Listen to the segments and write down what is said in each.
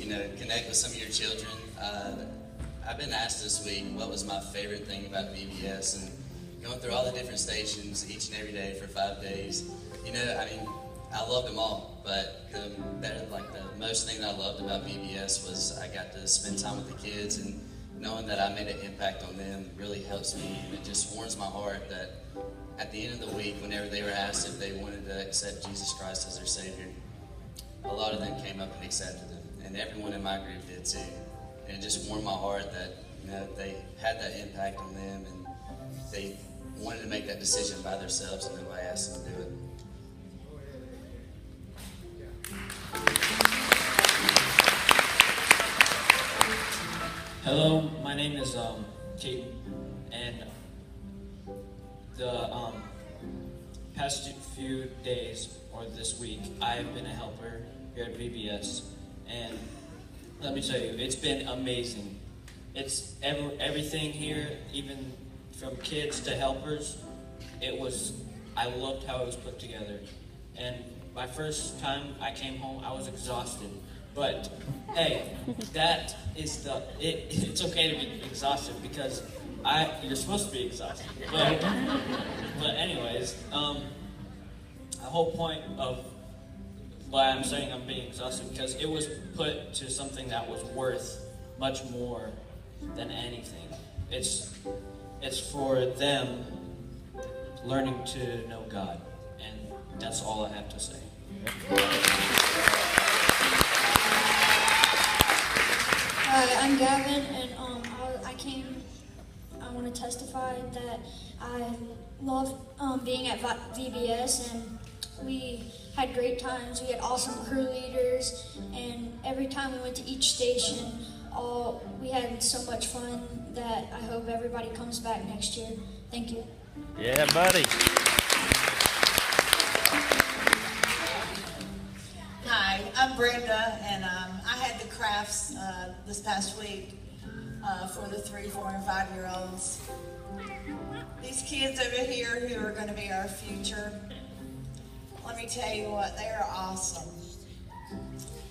connect with some of your children. I've been asked this week what was my favorite thing about VBS, and going through all the different stations each and every day for 5 days. I loved them all, but the most thing that I loved about VBS was I got to spend time with the kids, and knowing that I made an impact on them really helps me, and it just warms my heart that at the end of the week, whenever they were asked if they wanted to accept Jesus Christ as their Savior, a lot of them came up and accepted Him, and everyone in my group did too. And it just warmed my heart that they had that impact on them, and they wanted to make that decision by themselves, and nobody asked them to do it. Hello, my name is Keaton, and the past few days, or this week, I have been a helper here at VBS, and let me tell you, it's been amazing. It's everything here, even from kids to helpers. I loved how it was put together. And my first time I came home, I was exhausted. But hey, it's okay to be exhausted because you're supposed to be exhausted. But anyways, the whole point of why I'm saying I'm being exhausted, because it was put to something that was worth much more than anything. It's for them learning to know God, and that's all I have to say. Hi, I'm Gavin, and I want to testify that I love being at VBS, and we had great times. We had awesome crew leaders, and every time we went to each station, we had so much fun that I hope everybody comes back next year. Thank you. Yeah, buddy. Hi, I'm Brenda, and I had the crafts this past week for the 3, 4, and 5-year-olds. These kids over here who are going to be our future, let me tell you what, they are awesome.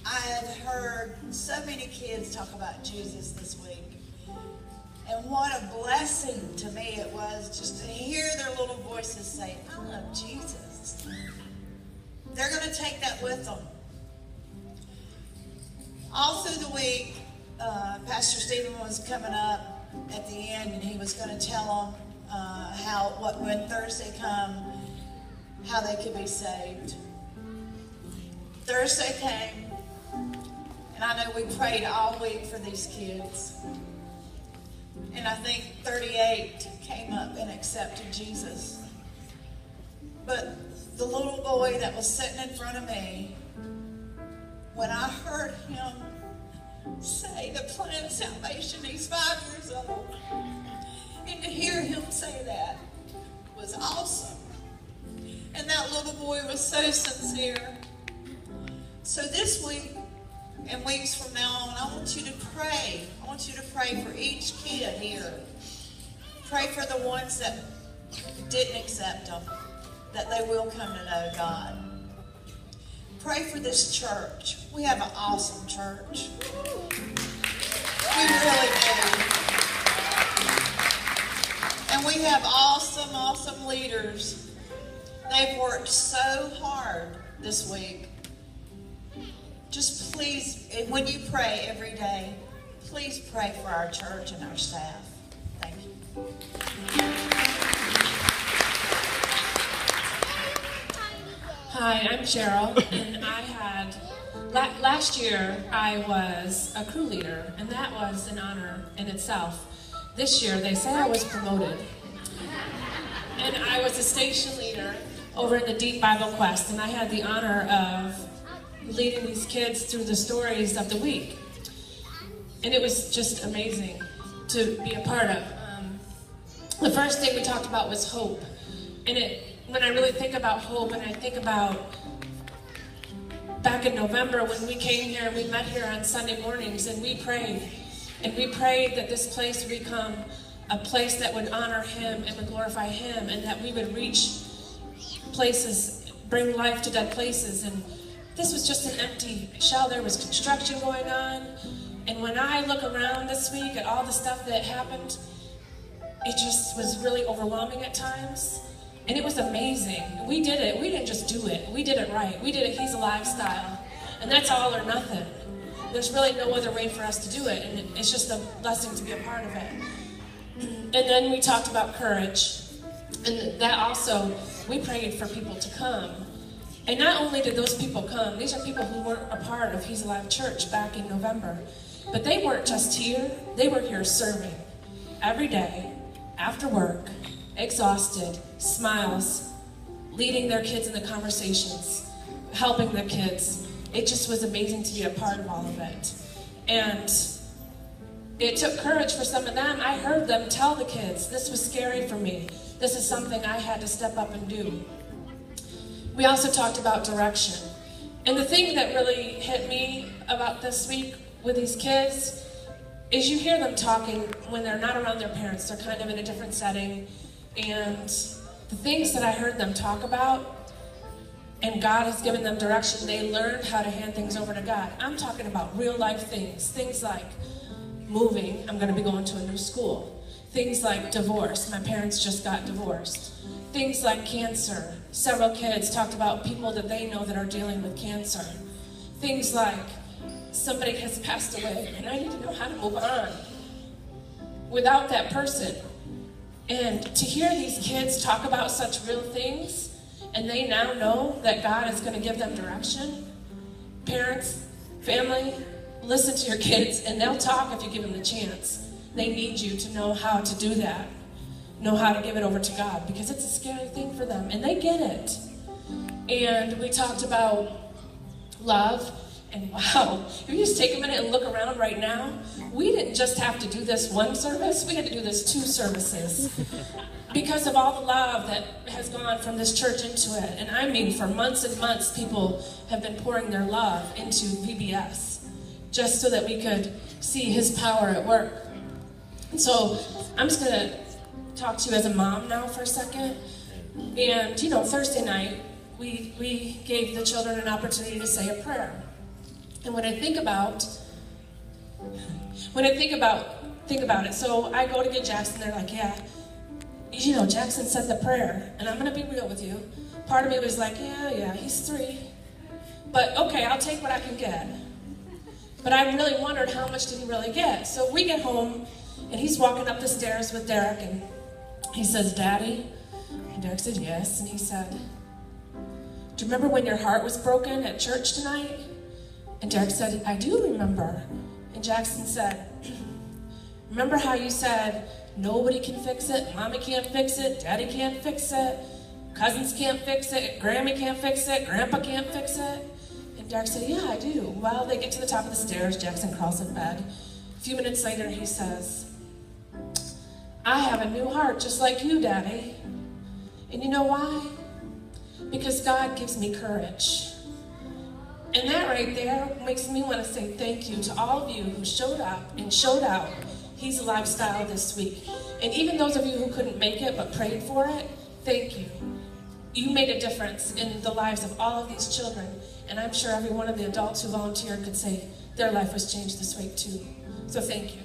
I have heard so many kids talk about Jesus this week. And what a blessing to me it was just to hear their little voices say, I love Jesus. They're going to take that with them. All through the week, Pastor Stephen was coming up at the end, and he was going to tell them when Thursday come, how they could be saved. Thursday came, and I know we prayed all week for these kids. And I think 38 came up and accepted Jesus. But the little boy that was sitting in front of me, when I heard him say the plan of salvation, he's 5 years old, and to hear him say that was awesome. And that little boy was so sincere. So this week and weeks from now on, I want you to pray. I want you to pray for each kid here. Pray for the ones that didn't accept him, that they will come to know God. Pray for this church. We have an awesome church. We really do. And we have awesome, awesome leaders. They've worked so hard this week. Just please, when you pray every day, please pray for our church and our staff. Thank you. Hi, I'm Cheryl, and last year I was a crew leader, and that was an honor in itself. This year they say I was promoted, and I was a station leader over in the Deep Bible Quest, and I had the honor of leading these kids through the stories of the week. And it was just amazing to be a part of. The first thing we talked about was hope. And when I really think about hope, and I think about back in November when we came here, we met here on Sunday mornings, and we prayed. And we prayed that this place would become a place that would honor Him and would glorify Him, and that we would reach places, bring life to dead places. And this was just an empty shell. There was construction going on. And when I look around this week at all the stuff that happened, it just was really overwhelming at times. And it was amazing. We did it. We didn't just do it. We did it right. We did it He's Alive style. And that's all or nothing. There's really no other way for us to do it. And it's just a blessing to be a part of it. And then we talked about courage. And that also, we prayed for people to come. And not only did those people come, these are people who weren't a part of He's Alive Church back in November. But they weren't just here. They were here serving every day, after work, exhausted, smiles, leading their kids in the conversations, helping their kids. It just was amazing to be a part of all of it. And it took courage for some of them. I heard them tell the kids, this was scary for me. This is something I had to step up and do. We also talked about direction. And the thing that really hit me about this week with these kids is you hear them talking when they're not around their parents. They're kind of in a different setting. And the things that I heard them talk about, and God has given them direction, they learned how to hand things over to God. I'm talking about real life things. Things like moving. I'm going to be going to a new school. Things like divorce. My parents just got divorced. Things like cancer. Several kids talked about people that they know that are dealing with cancer. Things like somebody has passed away and I need to know how to move on without that person. And to hear these kids talk about such real things, and they now know that God is going to give them direction. Parents, family, listen to your kids, and they'll talk if you give them the chance. They need you to know how to do that. Know how to give it over to God, because it's a scary thing for them, and they get it. And we talked about love, and wow, if you just take a minute and look around right now, we didn't just have to do this one service, we had to do this 2 services. Because of all the love that has gone from this church into it. And I mean, for months and months, people have been pouring their love into VBS, just so that we could see His power at work. And so I'm just going to talk to you as a mom now for a second. And, you know, Thursday night, we gave the children an opportunity to say a prayer. And when I think about it, so I go to get Jackson, they're like, yeah, you know, Jackson said the prayer. And I'm going to be real with you. Part of me was like, yeah, he's 3. But okay, I'll take what I can get. But I really wondered, how much did he really get? So we get home, and he's walking up the stairs with Derek, and he says, Daddy? And Derek said, yes. And he said, do you remember when your heart was broken at church tonight? And Derek said, I do remember. And Jackson said, remember how you said, nobody can fix it, Mommy can't fix it, Daddy can't fix it, cousins can't fix it, Grammy can't fix it, Grandpa can't fix it? And Derek said, yeah, I do. Well, they get to the top of the stairs, Jackson crawls in bed. A few minutes later, he says, I have a new heart just like you, Daddy. And you know why? Because God gives me courage. And that right there makes me want to say thank you to all of you who showed up and showed out He's Alive style this week. And even those of you who couldn't make it but prayed for it, thank you. You made a difference in the lives of all of these children. And I'm sure every one of the adults who volunteered could say their life was changed this week too. So thank you.